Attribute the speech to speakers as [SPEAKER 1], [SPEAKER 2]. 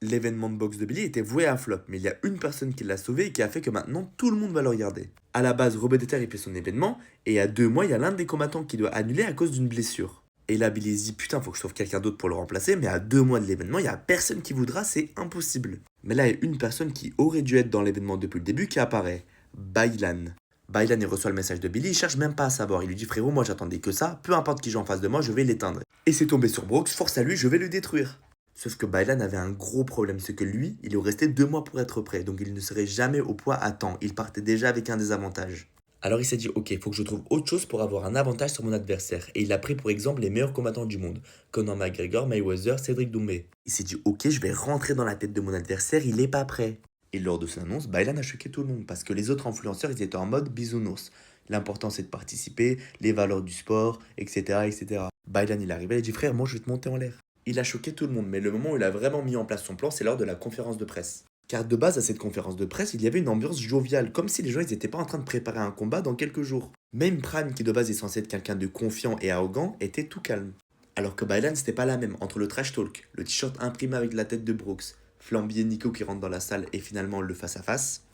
[SPEAKER 1] L'événement de boxe de Billy était voué à flop, mais il y a une personne qui l'a sauvé et qui a fait que maintenant tout le monde va le regarder. À la base, Robert il fait son événement, et il y a 2 mois, il y a l'un des combattants qui doit annuler à cause d'une blessure. Et là, Billy se dit putain, faut que je trouve quelqu'un d'autre pour le remplacer, mais à 2 mois de l'événement, il y a personne qui voudra, c'est impossible. Mais là, il y a une personne qui aurait dû être dans l'événement depuis le début qui apparaît. Bailan. Bailan, il reçoit le message de Billy, il cherche même pas à savoir. Il lui dit frérot, moi j'attendais que ça, peu importe qui j'ai en face de moi, je vais l'éteindre. Et c'est tombé sur Brooks, force à lui, je vais le détruire. Sauf que Bailan avait un gros problème, c'est que lui, il aurait resté 2 mois pour être prêt, donc il ne serait jamais au poids à temps. Il partait déjà avec un désavantage. Alors il s'est dit, ok, il faut que je trouve autre chose pour avoir un avantage sur mon adversaire. Et il a pris pour exemple les meilleurs combattants du monde. Conor McGregor, Mayweather, Cédric Doumbé. Il s'est dit, ok, je vais rentrer dans la tête de mon adversaire, il est pas prêt. Et lors de son annonce, Bailan a choqué tout le monde, parce que les autres influenceurs, ils étaient en mode bisounours. L'important c'est de participer, les valeurs du sport, etc. etc. Bailan il arrivait, il a dit, frère, moi je vais te monter en l'air. Il a choqué tout le monde, mais le moment où il a vraiment mis en place son plan, c'est lors de la conférence de presse. Car de base, à cette conférence de presse, il y avait une ambiance joviale, comme si les gens n'étaient pas en train de préparer un combat dans quelques jours. Même Prime, qui de base est censé être quelqu'un de confiant et arrogant, était tout calme. Alors que Bailan, c'était pas la même, entre le trash talk, le t-shirt imprimé avec la tête de Brooks, Flamby et Nico qui rentrent dans la salle et finalement le face-à-face.